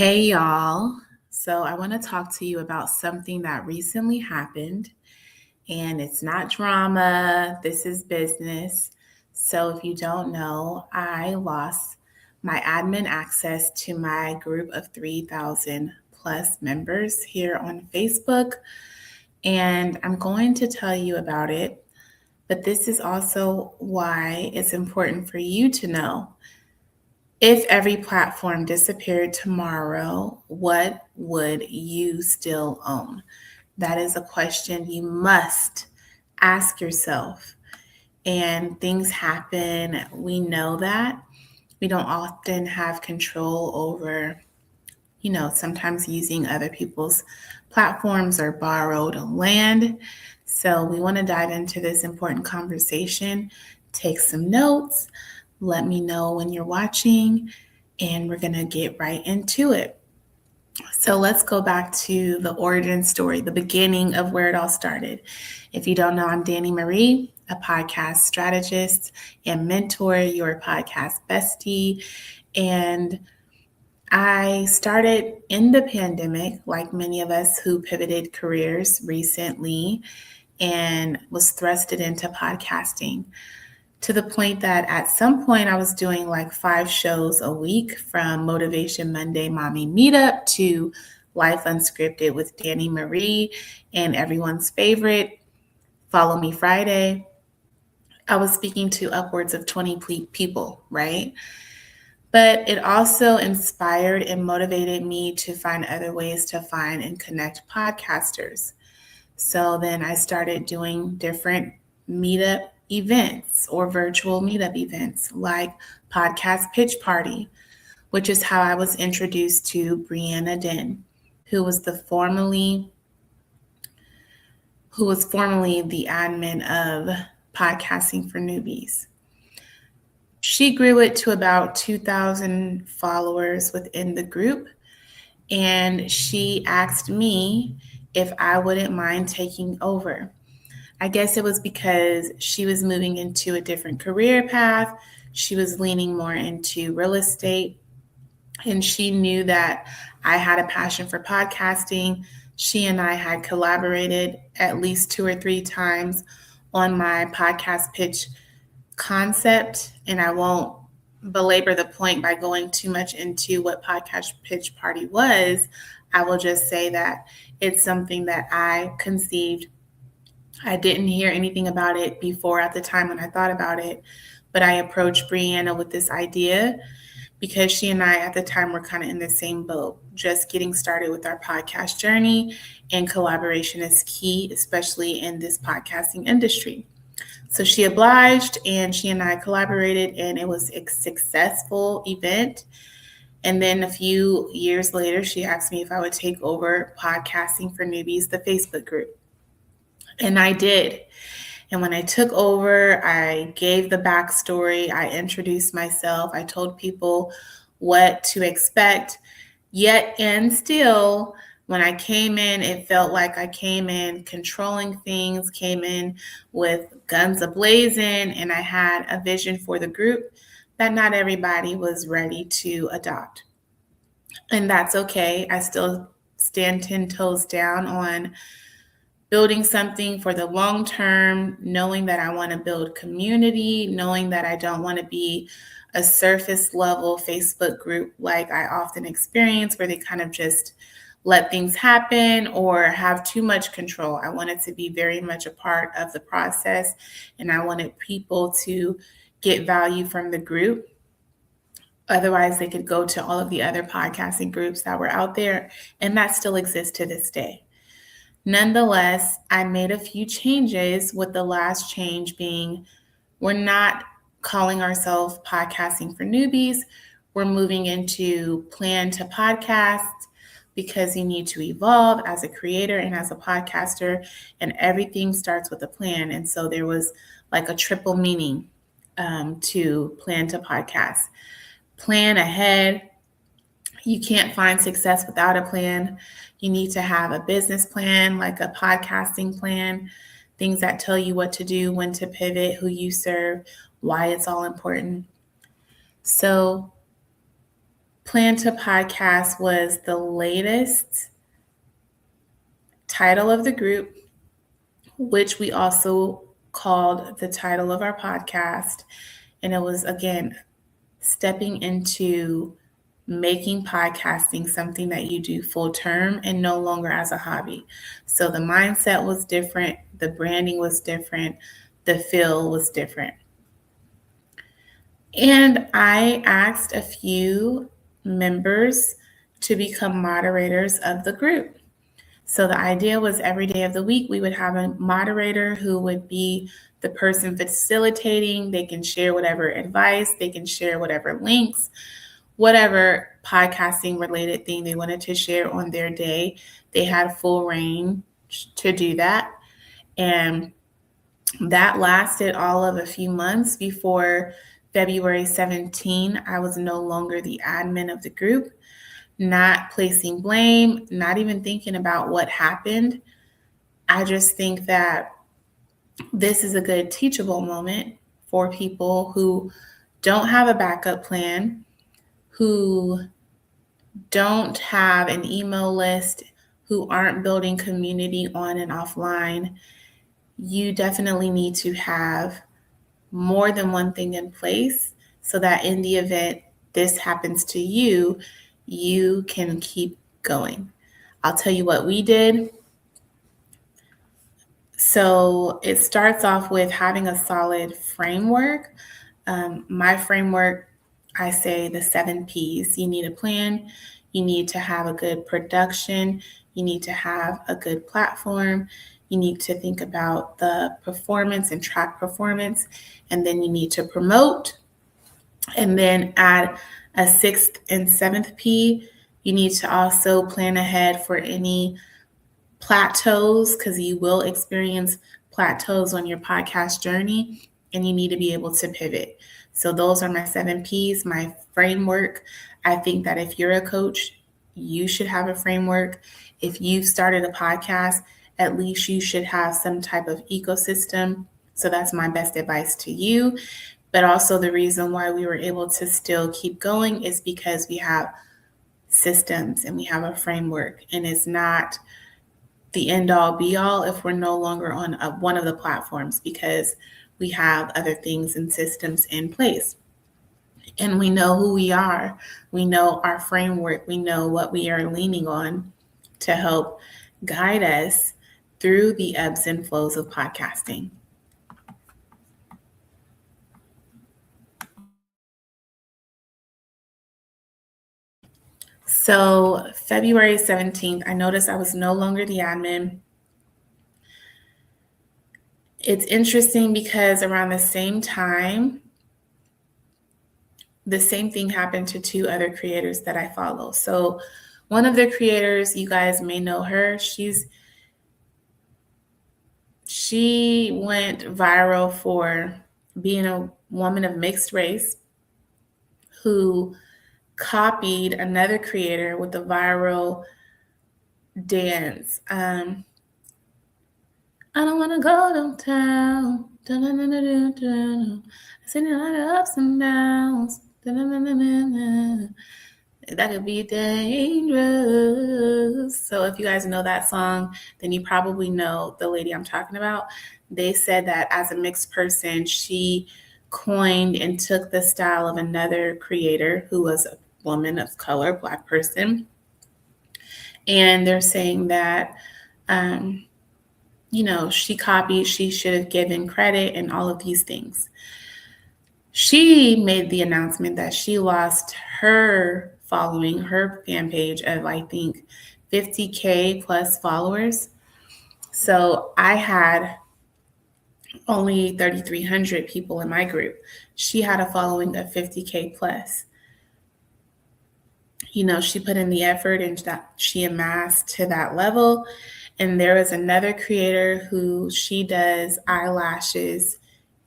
Hey, y'all. So, I want to talk to you about something that recently happened, and it's not drama. This is business. So, if you don't know, I lost my admin access to my group of 3,000 plus members here on Facebook, and I'm going to tell you about it. But this is also why it's important for you to know. If every platform disappeared tomorrow, what would you still own? That is a question you must ask yourself. And things happen. We know that. We don't often have control over, sometimes using other people's platforms or borrowed land. So we want to dive into this important conversation. Take some notes. Let me know when you're watching, and we're going to get right into it. So let's go back to the origin story, the beginning of where it all started. If you don't know, I'm DaniMarie, a podcast strategist and mentor, your podcast bestie. And I started in the pandemic, like many of us who pivoted careers recently, and was thrusted into podcasting, to the point that at some point I was doing like 5 shows a week, from Motivation Monday Mommy Meetup to Life Unscripted with DaniMarie and everyone's favorite, Follow Me Friday. I was speaking to upwards of 20 people, right? But it also inspired and motivated me to find other ways to find and connect podcasters. So then I started doing different meetup events or virtual meetup events like Podcast Pitch Party, which is how I was introduced to Brianna, who was formerly the admin of Podcasting for Newbies. She grew it to about 2,000 followers within the group, and she asked me if I wouldn't mind taking over. I guess it was because she was moving into a different career path. She was leaning more into real estate, and she knew that I had a passion for podcasting. She and I had collaborated at least 2 or 3 times on my podcast pitch concept, and I won't belabor the point by going too much into what Podcast Pitch Party was. I will just say that it's something that I conceived. I didn't hear anything about it before at the time when I thought about it, but I approached Brianna with this idea because she and I at the time were kind of in the same boat, just getting started with our podcast journey, and collaboration is key, especially in this podcasting industry. So she obliged, and she and I collaborated, and it was a successful event. And then a few years later, she asked me if I would take over Podcasting for Newbies, the Facebook group. And I did. And when I took over, I gave the backstory. I introduced myself. I told people what to expect. Yet and still, when I came in, it felt like I came in controlling things, came in with guns ablazing, and I had a vision for the group that not everybody was ready to adopt. And that's okay. I still stand 10 toes down on building something for the long term, knowing that I want to build community, knowing that I don't want to be a surface level Facebook group like I often experience, where they kind of just let things happen or have too much control. I want it to be very much a part of the process, and I wanted people to get value from the group. Otherwise, they could go to all of the other podcasting groups that were out there, and that still exists to this day. Nonetheless, I made a few changes, with the last change being we're not calling ourselves Podcasting for Newbies. We're moving into Plan to Podcast, because you need to evolve as a creator and as a podcaster, and everything starts with a plan. And so there was like a triple meaning to Plan to Podcast. Plan ahead. You can't find success without a plan. You need to have a business plan, like a podcasting plan, things that tell you what to do, when to pivot, who you serve, why it's all important. So Plan to Podcast was the latest title of the group, which we also called the title of our podcast. And it was, again, stepping into making podcasting something that you do full term and no longer as a hobby. So the mindset was different, the branding was different, the feel was different. And I asked a few members to become moderators of the group. So the idea was every day of the week, we would have a moderator who would be the person facilitating. They can share whatever advice, they can share whatever links, whatever podcasting related thing they wanted to share on their day. They had full reign to do that. And that lasted all of a few months before February 17. I was no longer the admin of the group, not placing blame, not even thinking about what happened. I just think that this is a good teachable moment for people who don't have a backup plan, who don't have an email list, who aren't building community on and offline. You definitely need to have more than one thing in place so that in the event this happens to you, you can keep going. I'll tell you what we did. So it starts off with having a solid framework. My framework, I say the 7 Ps. You need a plan. You need to have a good production. You need to have a good platform. You need to think about the performance and track performance. And then you need to promote. And then add a 6th and 7th P. You need to also plan ahead for any plateaus, because you will experience plateaus on your podcast journey, and you need to be able to pivot. So those are my 7 Ps, my framework. I think that if you're a coach, you should have a framework. If you've started a podcast, at least you should have some type of ecosystem. So that's my best advice to you. But also the reason why we were able to still keep going is because we have systems and we have a framework, and it's not the end all be all if we're no longer on one of the platforms, because we have other things and systems in place. And we know who we are. We know our framework. We know what we are leaning on to help guide us through the ebbs and flows of podcasting. So February 17th, I noticed I was no longer the admin. It's interesting because around the same time, the same thing happened to 2 other creators that I follow. So one of the creators, you guys may know her. She went viral for being a woman of mixed race who copied another creator with a viral dance. I don't want to go downtown. I seen a lot of ups and downs. That could be dangerous. So if you guys know that song, then you probably know the lady I'm talking about. They said that as a mixed person, she coined and took the style of another creator who was a woman of color, Black person. And they're saying that, she copied, she should have given credit and all of these things. She made the announcement that she lost her following, her fan page of, I think, 50K plus followers. So I had only 3,300 people in my group. She had a following of 50K plus. She put in the effort and that she amassed to that level. And there was another creator who she does eyelashes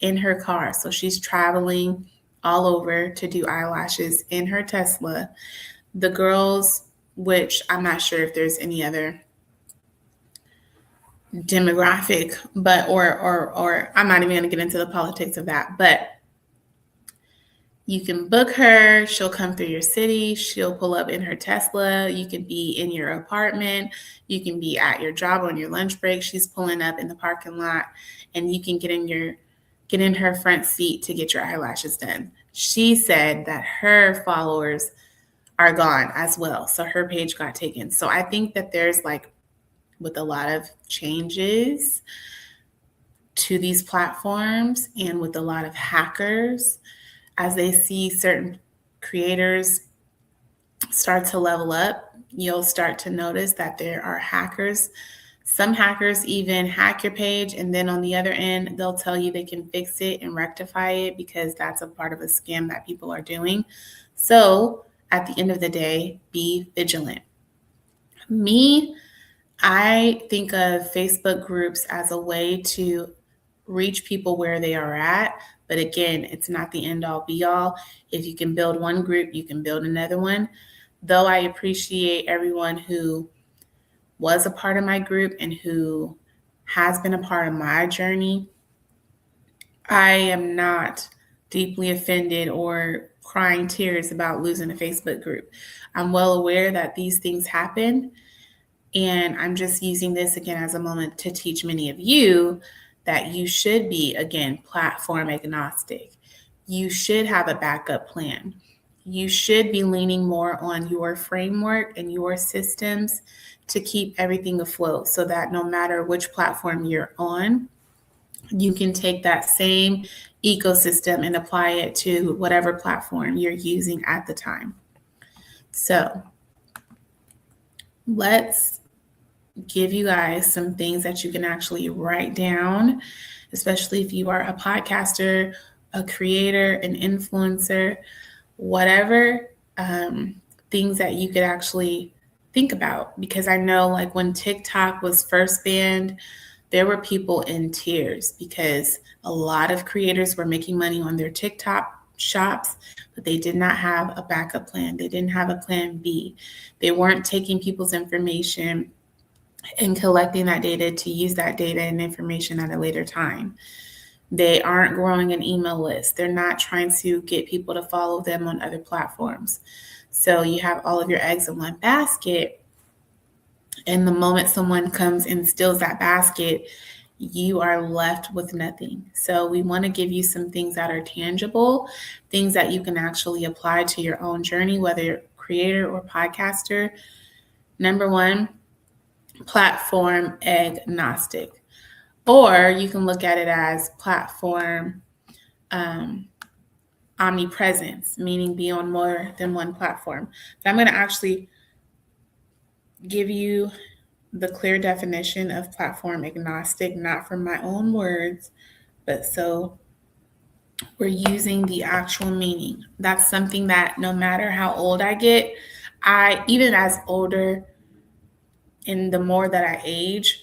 in her car. So she's traveling all over to do eyelashes in her Tesla. The girls, which I'm not sure if there's any other demographic, but or I'm not even going to get into the politics of that, but You can book her. She'll come through your city. She'll pull up in her Tesla. You can be in your apartment. You can be at your job on your lunch break. She's pulling up in the parking lot, and you can get in her front seat to get your eyelashes done. She said that her followers are gone as well. So her page got taken. So I think that there's like, with a lot of changes to these platforms and with a lot of hackers, as they see certain creators start to level up, you'll start to notice that there are hackers. Some hackers even hack your page, and then on the other end, they'll tell you they can fix it and rectify it because that's a part of a scam that people are doing. So at the end of the day, be vigilant. I think of Facebook groups as a way to reach people where they are at. But again, it's not the end all be all. If you can build one group, you can build another one. Though I appreciate everyone who was a part of my group and who has been a part of my journey, I am not deeply offended or crying tears about losing a Facebook group. I'm well aware that these things happen. And I'm just using this again as a moment to teach many of you that you should be, again, platform agnostic. You should have a backup plan. You should be leaning more on your framework and your systems to keep everything afloat so that no matter which platform you're on, you can take that same ecosystem and apply it to whatever platform you're using at the time. So let's give you guys some things that you can actually write down, especially if you are a podcaster, a creator, an influencer, whatever things that you could actually think about. Because I know like when TikTok was first banned, there were people in tears because a lot of creators were making money on their TikTok shops, but they did not have a backup plan. They didn't have a plan B. They weren't taking people's information and collecting that data to use that data and information at a later time. They aren't growing an email list. They're not trying to get people to follow them on other platforms. So you have all of your eggs in one basket. And the moment someone comes and steals that basket, you are left with nothing. So we want to give you some things that are tangible, things that you can actually apply to your own journey, whether you're a creator or podcaster. Number one, platform agnostic. Or you can look at it as platform omnipresence, meaning be on more than one platform. But I'm going to actually give you the clear definition of platform agnostic, not from my own words, but so we're using the actual meaning. That's something that no matter how old I get, even as older and the more that I age,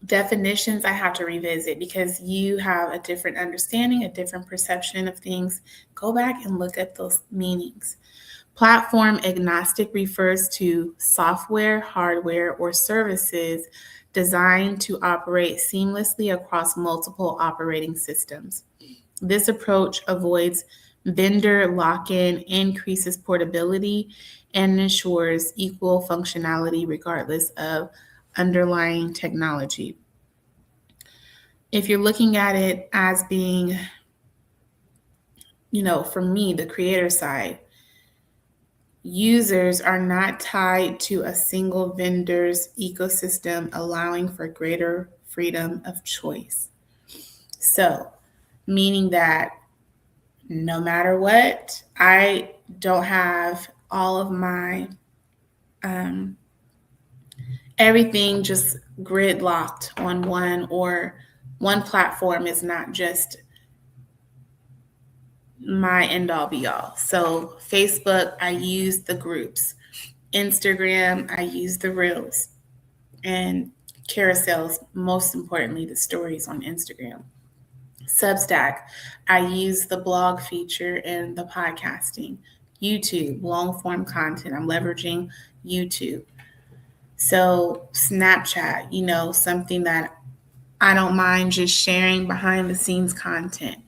definitions I have to revisit because you have a different understanding, a different perception of things. Go back and look at those meanings. Platform agnostic refers to software, hardware, or services designed to operate seamlessly across multiple operating systems. This approach avoids vendor lock-in, increases portability, and ensures equal functionality regardless of underlying technology. If you're looking at it as being, for me, the creator side, users are not tied to a single vendor's ecosystem, allowing for greater freedom of choice. So, meaning that no matter what, I don't have all of my everything just gridlocked on one, or one platform is not just my end all be all. So Facebook, I use the groups. Instagram, I use the reels and carousels, most importantly, the stories on Instagram. Substack, I use the blog feature and the podcasting. YouTube, long form content, I'm leveraging YouTube. So Snapchat, something that I don't mind just sharing behind the scenes content.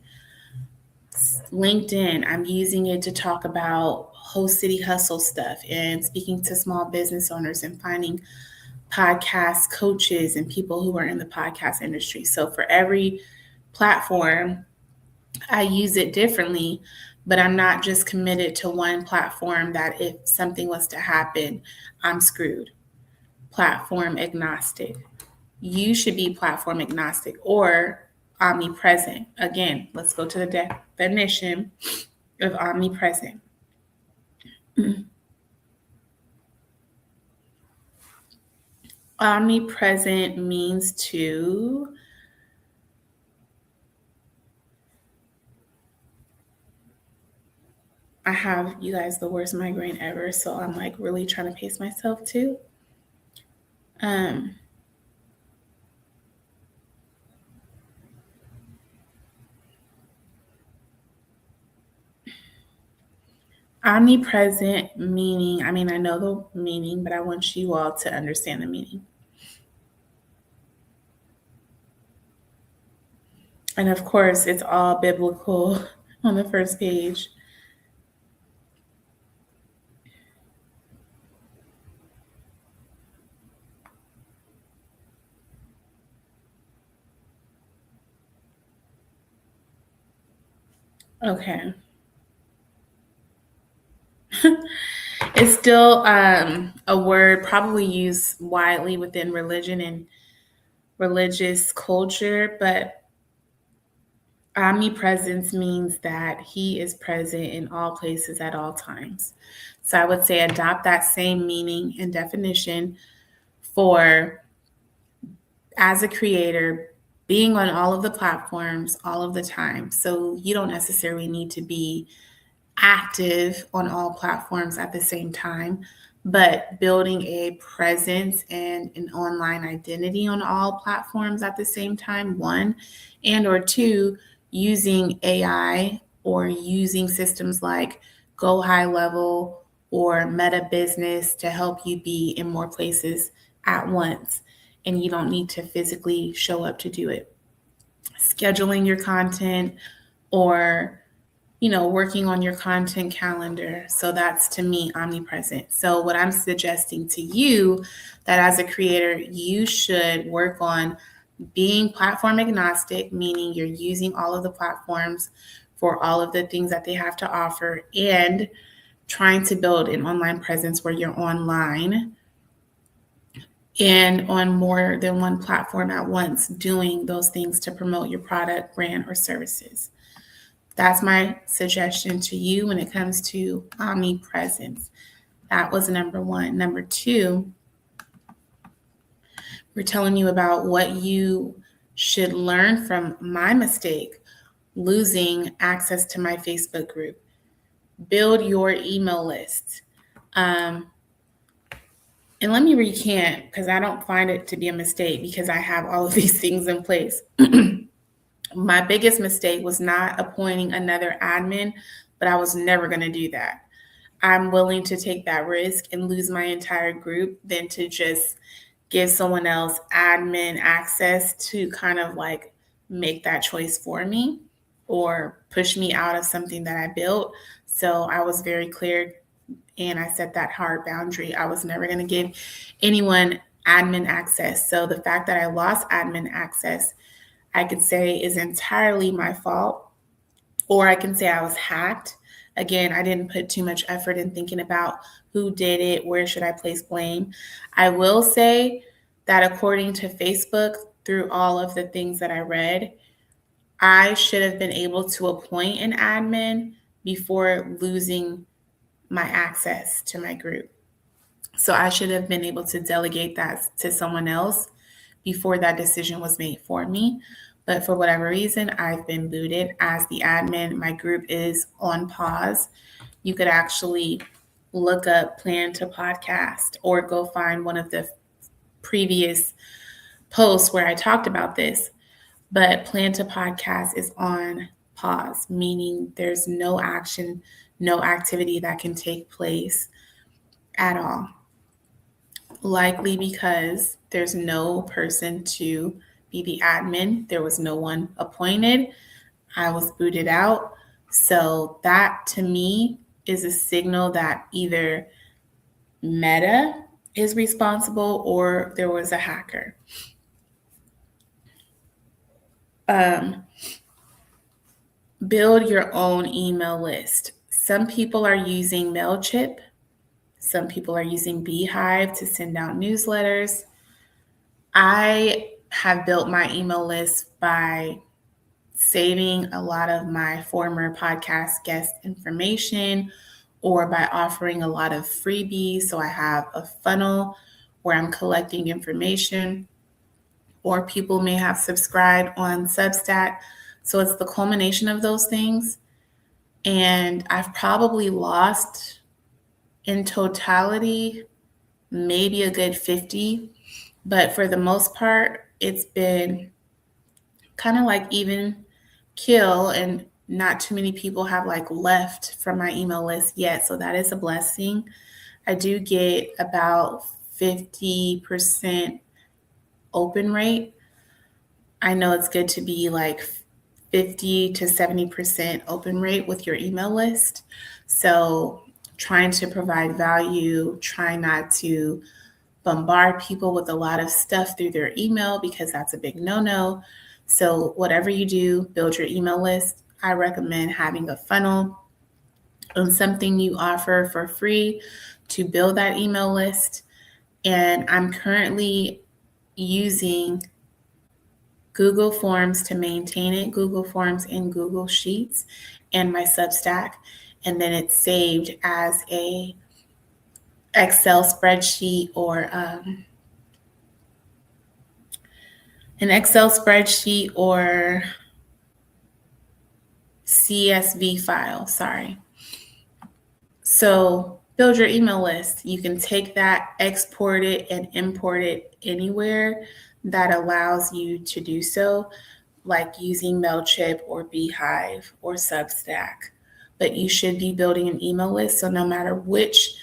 LinkedIn, I'm using it to talk about host city hustle stuff and speaking to small business owners and finding podcast coaches and people who are in the podcast industry. So for every platform, I use it differently, but I'm not just committed to one platform that if something was to happen, I'm screwed. Platform agnostic. You should be platform agnostic or omnipresent. Again, let's go to the definition of omnipresent. Omnipresent means to I have, you guys, the worst migraine ever, so I'm like really trying to pace myself too. Omnipresent meaning, I mean, I know the meaning, but I want you all to understand the meaning. And of course, it's all biblical on the first page. Okay. It's still a word probably used widely within religion and religious culture, but omnipresence means that he is present in all places at all times. So I would say adopt that same meaning and definition for, as a creator, being on all of the platforms all of the time. So you don't necessarily need to be active on all platforms at the same time, but building a presence and an online identity on all platforms at the same time, one, and or two, using AI or using systems like Go High Level or Meta Business to help you be in more places at once. And you don't need to physically show up to do it. Scheduling your content or working on your content calendar. So that's, to me, omnipresent. So what I'm suggesting to you, that as a creator, you should work on being platform agnostic, meaning you're using all of the platforms for all of the things that they have to offer, and trying to build an online presence where you're online and on more than one platform at once, doing those things to promote your product, brand, or services. That's my suggestion to you when it comes to omnipresence. That was number one. Number two, we're telling you about what you should learn from my mistake, losing access to my Facebook group. Build your email list. And let me recant, because I don't find it to be a mistake because I have all of these things in place. My biggest mistake was not appointing another admin, but I was never going to do that. I'm willing to take that risk and lose my entire group than to just give someone else admin access to kind of like make that choice for me or push me out of something that I built. So I was very clear and I set that hard boundary. I was never going to give anyone admin access. So the fact that I lost admin access, I could say, is entirely my fault, or I can say I was hacked. Again, I didn't put too much effort in thinking about who did it, where should I place blame. I will say that according to Facebook, through all of the things that I read, I should have been able to appoint an admin before losing my access to my group. So I should have been able to delegate that to someone else before that decision was made for me. But for whatever reason, I've been booted as the admin. My group is on pause. You could actually look up Plan to Podcast or go find one of the previous posts where I talked about this. But Plan to Podcast is on pause, meaning there's no action, no activity that can take place at all. Likely because there's no person to be the admin. There was no one appointed. I was booted out. So that to me is a signal that either Meta is responsible or there was a hacker. Build your own email list. Some people are using MailChimp. Some people are using Beehive to send out newsletters. I have built my email list by saving a lot of my former podcast guest information or by offering a lot of freebies. So I have a funnel where I'm collecting information, or people may have subscribed on Substack. So it's the culmination of those things. And I've probably lost in totality maybe a good 50. But for the most part, it's been kind of like even kill, and not too many people have like left from my email list yet. So that is a blessing. I do get about 50% open rate. I know it's good to be like 50 to 70% open rate with your email list. So trying to provide value, try not to bombard people with a lot of stuff through their email because that's a big no-no. So whatever you do, build your email list. I recommend having a funnel and something you offer for free to build that email list. And I'm currently using Google Forms to maintain it, Google Forms in Google Sheets and my Substack. And then it's saved as a Excel spreadsheet or an Excel spreadsheet or CSV file, sorry. So build your email list. You can take that, export it, and import it anywhere that allows you to do so, like using MailChimp or Beehive or Substack. But you should be building an email list. So no matter which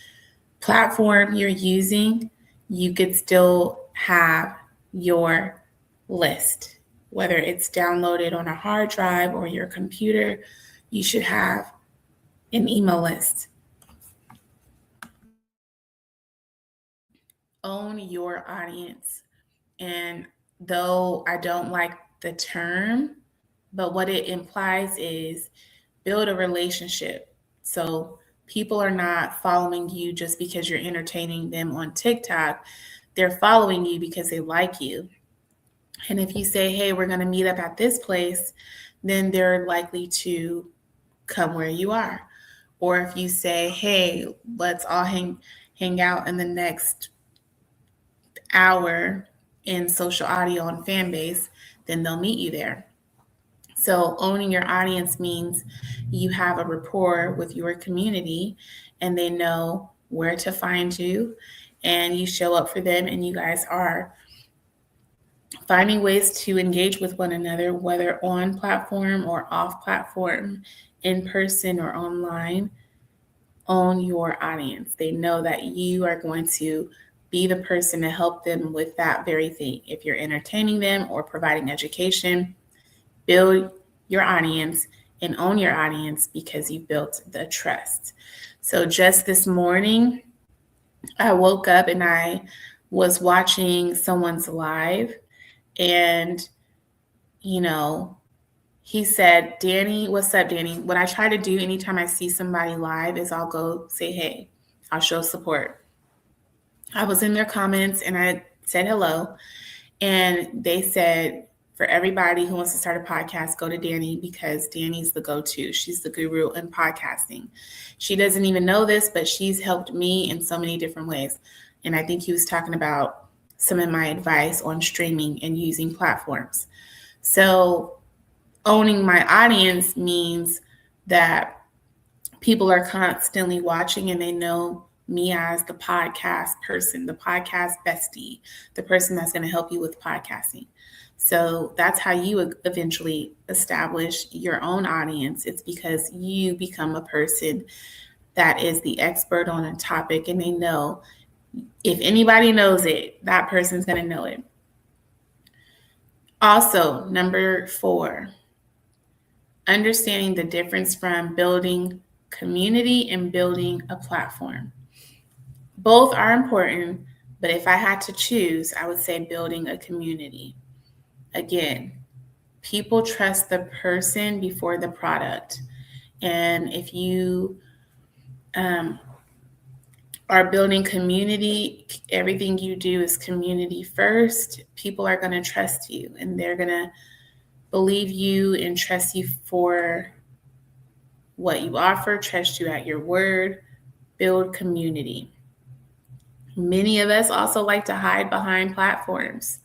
platform you're using, you could still have your list. Whether it's downloaded on a hard drive or your computer, you should have an email list. Own your audience. And though I don't like the term, but what it implies is build a relationship. So people are not following you just because you're entertaining them on TikTok. They're following you because they like you. And if you say, hey, we're going to meet up at this place, then they're likely to come where you are. Or if you say, hey, let's all hang out in the next hour in social audio on Fanbase, then they'll meet you there. So owning your audience means you have a rapport with your community and they know where to find you and you show up for them, and you guys are finding ways to engage with one another, whether on platform or off platform, in person or online. Own your audience. They know that you are going to be the person to help them with that very thing. If you're entertaining them or providing education, build your audience and own your audience because you built the trust. So just this morning, I woke up and I was watching someone's live, and, he said, Danny, what's up, Danny? What I try to do anytime I see somebody live is I'll go say, hey, I'll show support. I was in their comments and I said hello, and they said, for everybody who wants to start a podcast, go to Dani because Dani's the go-to. She's the guru in podcasting. She doesn't even know this, but she's helped me in so many different ways. And I think he was talking about some of my advice on streaming and using platforms. So owning my audience means that people are constantly watching and they know me as the podcast person, the podcast bestie, the person that's going to help you with podcasting. So that's how you eventually establish your own audience. It's because you become a person that is the expert on a topic, and they know if anybody knows it, that person's going to know it. Also, number 4, understanding the difference from building community and building a platform. Both are important, but if I had to choose, I would say building a community. Again, people trust the person before the product. And if you are building community, everything you do is community first, people are going to trust you and they're going to believe you and trust you for what you offer, trust you at your word, build community. Many of us also like to hide behind platforms.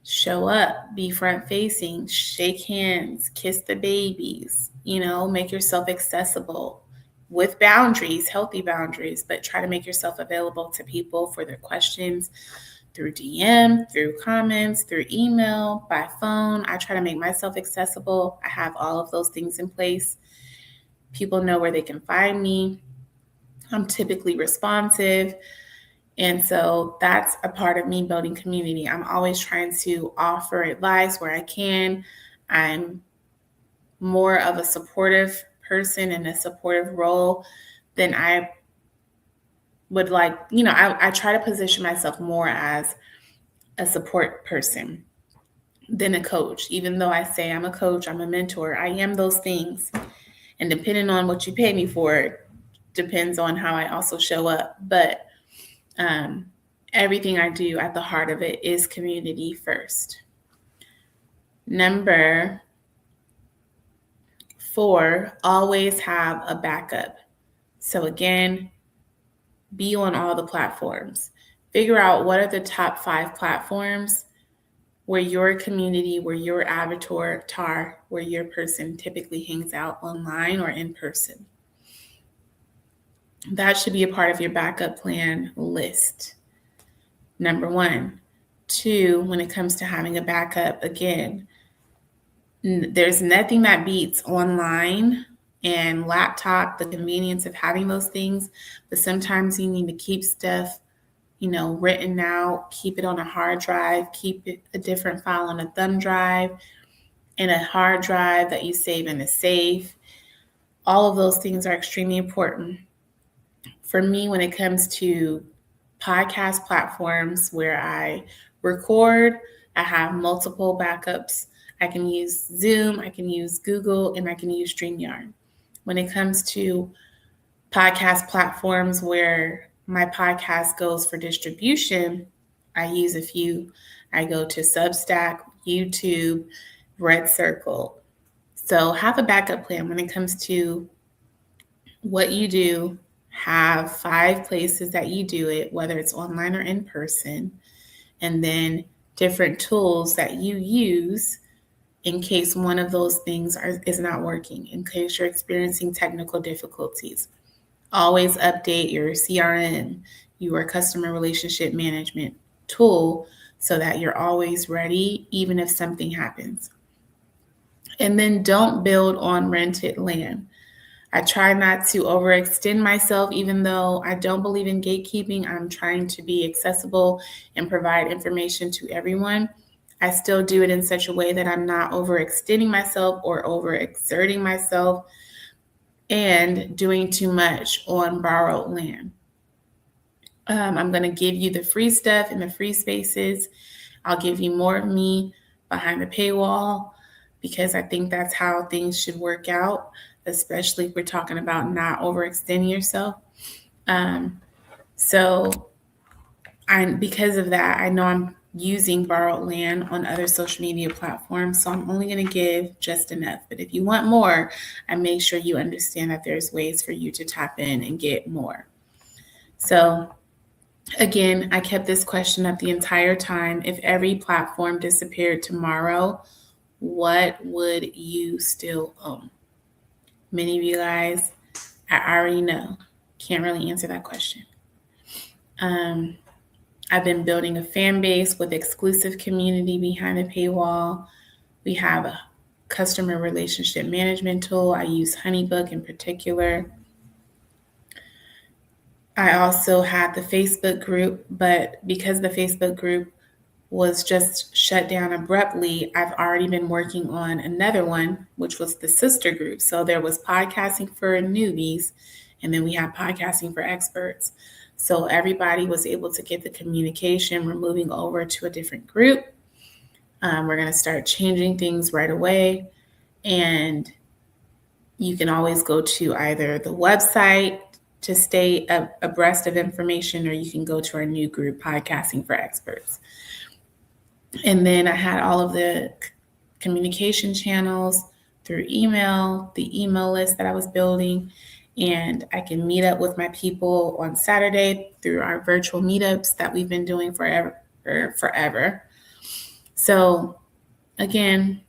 Show up, be front facing, shake hands, kiss the babies, make yourself accessible with boundaries, healthy boundaries, but try to make yourself available to people for their questions through DM, through comments, through email, by phone. I try to make myself accessible. I have all of those things in place. People know where they can find me. I'm typically responsive. And so that's a part of me building community. I'm always trying to offer advice where I can. I'm more of a supportive person in a supportive role than I would like. I try to position myself more as a support person than a coach. Even though I say I'm a coach, I'm a mentor, I am those things. And depending on what you pay me for, depends on how I also show up. But everything I do at the heart of it is community first. Number 4, always have a backup. So again, be on all the platforms. Figure out what are the top 5 platforms where your community, where your avatar, where your person typically hangs out online or in person. That should be a part of your backup plan list. Number 1. 2, when it comes to having a backup, again, there's nothing that beats online and laptop, the convenience of having those things, but sometimes you need to keep stuff, written out, keep it on a hard drive, keep it a different file on a thumb drive, and a hard drive that you save in a safe. All of those things are extremely important. For me, when it comes to podcast platforms where I record, I have multiple backups. I can use Zoom, I can use Google, and I can use StreamYard. When it comes to podcast platforms where my podcast goes for distribution, I use a few. I go to Substack, YouTube, RedCircle. So have a backup plan when it comes to what you do. Have 5 places that you do it, whether it's online or in person, and then different tools that you use in case one of those things is not working, in case you're experiencing technical difficulties. Always update your CRM, your customer relationship management tool, so that you're always ready, even if something happens. And then don't build on rented land. I try not to overextend myself, even though I don't believe in gatekeeping. I'm trying to be accessible and provide information to everyone. I still do it in such a way that I'm not overextending myself or overexerting myself and doing too much on borrowed land. I'm going to give you the free stuff in the free spaces. I'll give you more of me behind the paywall because I think that's how things should work out, especially if we're talking about not overextending yourself. Because of that, I know I'm using borrowed land on other social media platforms, so I'm only going to give just enough. But if you want more, I make sure you understand that there's ways for you to tap in and get more. So again, I kept this question up the entire time. If every platform disappeared tomorrow, what would you still own? Many of you guys, I already know. Can't really answer that question. I've been building a fan base with exclusive community behind the paywall. We have a customer relationship management tool. I use HoneyBook in particular. I also had the Facebook group, but because the Facebook group was just shut down abruptly, I've already been working on another one, which was the sister group. So there was podcasting for newbies, and then we had podcasting for experts. So everybody was able to get the communication. We're moving over to a different group. We're going to start changing things right away. And you can always go to either the website to stay abreast of information, or you can go to our new group, Podcasting for Experts. And then I had all of the communication channels through email, the email list that I was building, and I can meet up with my people on Saturday through our virtual meetups that we've been doing forever. So again,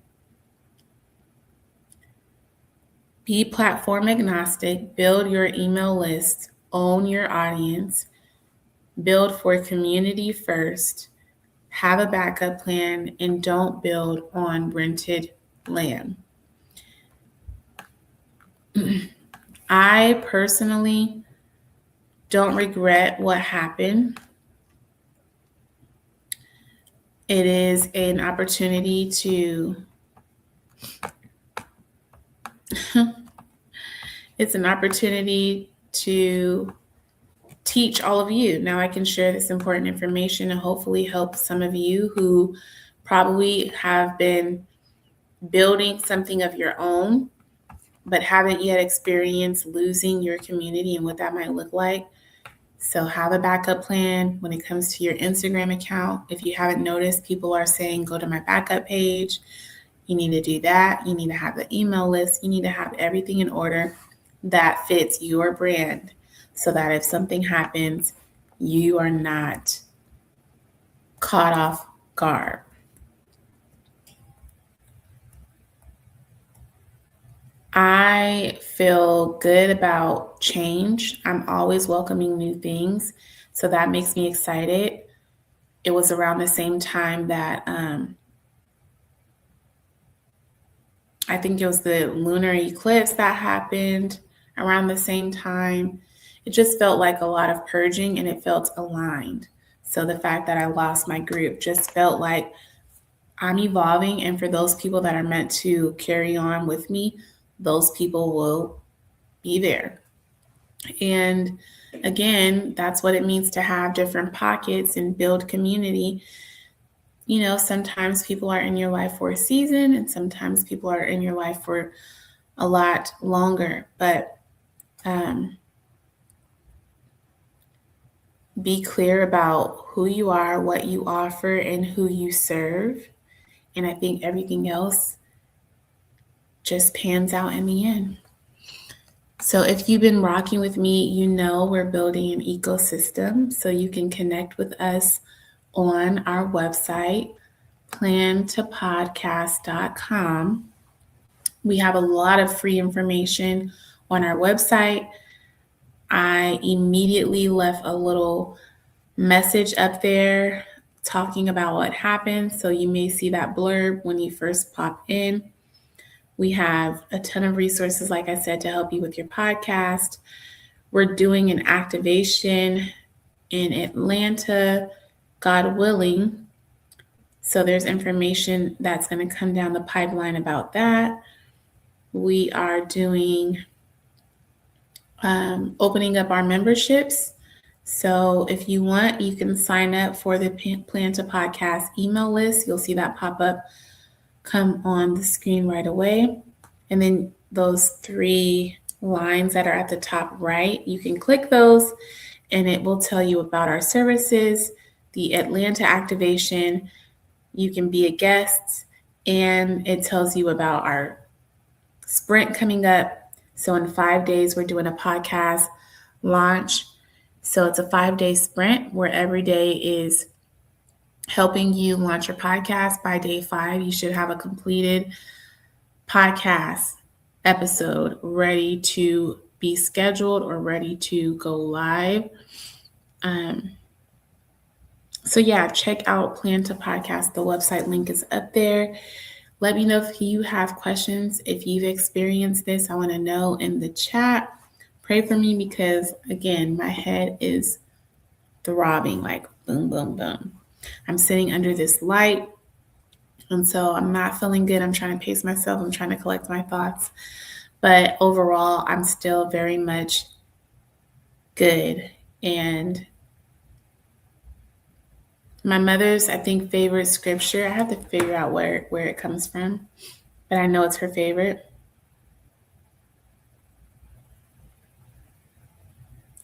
be platform agnostic, build your email list, own your audience, build for community first, have a backup plan, and don't build on rented land. I personally don't regret what happened. It is an opportunity to teach all of you. Now I can share this important information and hopefully help some of you who probably have been building something of your own, but haven't yet experienced losing your community and what that might look like. So have a backup plan when it comes to your Instagram account. If you haven't noticed, people are saying, go to my backup page. You need to do that. You need to have the email list. You need to have everything in order that fits your brand so that if something happens, you are not caught off guard. I feel good about change. I'm always welcoming new things, so that makes me excited. It was around the same time that I think it was the lunar eclipse that happened around the same time. It just felt like a lot of purging, and it felt aligned. So the fact that I lost my group just felt like I'm evolving, and for those people that are meant to carry on with me, those people will be there. And again, that's what it means to have different pockets and build community. You know, sometimes people are in your life for a season, and sometimes people are in your life for a lot longer. But be clear about who you are, what you offer, and who you serve. And I think everything else just pans out in the end. So if you've been rocking with me, you know we're building an ecosystem. So you can connect with us on our website, plantopodcast.com. We have a lot of free information on our website. I immediately left a little message up there talking about what happened. So you may see that blurb when you first pop in. We have a ton of resources, like I said, to help you with your podcast. We're doing an activation in Atlanta, God willing. So there's information that's going to come down the pipeline about that. We are doing opening up our memberships. So if you want, you can sign up for the Plan to Podcast email list. You'll see that pop up, come on the screen right away. And then those 3 lines that are at the top right, you can click those and it will tell you about our services, the Atlanta activation. You can be a guest, and it tells you about our sprint coming up. So in 5 days, we're doing a podcast launch. So it's a 5-day sprint where every day is helping you launch your podcast. By day 5, you should have a completed podcast episode ready to be scheduled or ready to go live. So yeah, check out Plan to Podcast. The website link is up there. Let me know if you have questions. If you've experienced this, I want to know in the chat. Pray for me because, again, my head is throbbing like boom, boom, boom. I'm sitting under this light, and so I'm not feeling good. I'm trying to pace myself. I'm trying to collect my thoughts. But overall, I'm still very much good. And my mother's, I think, favorite scripture, I have to figure out where it comes from, but I know it's her favorite.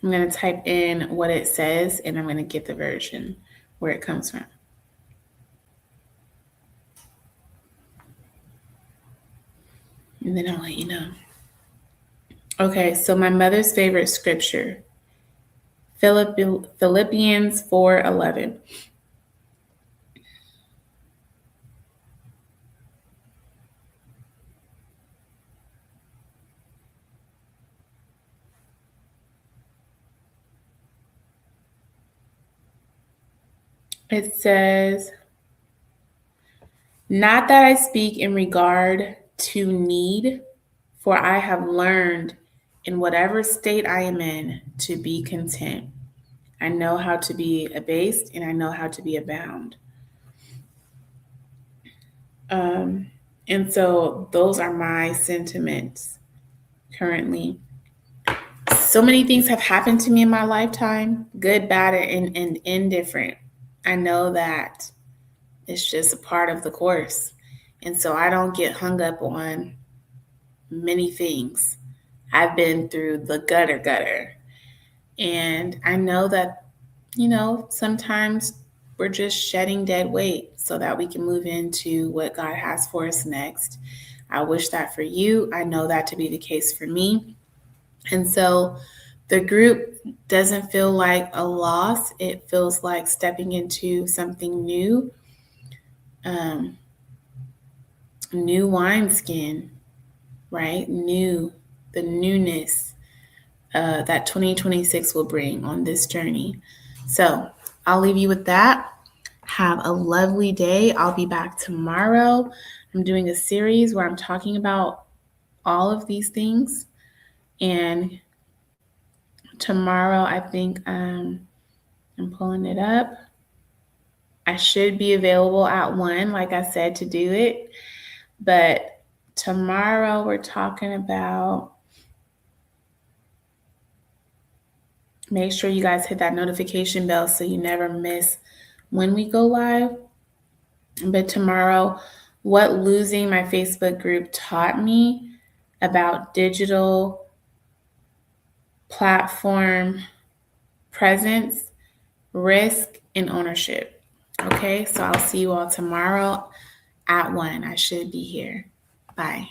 I'm going to type in what it says, and I'm going to get the version where it comes from. And then I'll let you know. Okay, so my mother's favorite scripture, Philippians 4:11. It says, "Not that I speak in regard to need, for I have learned in whatever state I am in to be content. I know how to be abased and I know how to be abound." And so those are my sentiments currently. So many things have happened to me in my lifetime, good, bad, and indifferent. I know that it's just a part of the course. And so I don't get hung up on many things. I've been through the gutter. And I know that, sometimes we're just shedding dead weight so that we can move into what God has for us next. I wish that for you. I know that to be the case for me. And so the group doesn't feel like a loss. It feels like stepping into something new, new wineskin, right? The newness that 2026 will bring on this journey. So I'll leave you with that. Have a lovely day. I'll be back tomorrow. I'm doing a series where I'm talking about all of these things. And tomorrow, I think I'm pulling it up. I should be available at 1, like I said, to do it. But tomorrow we're talking about, make sure you guys hit that notification bell so you never miss when we go live. But tomorrow, what losing my Facebook group taught me about digital platform presence, risk, and ownership. Okay, so I'll see you all tomorrow at 1. I should be here. Bye.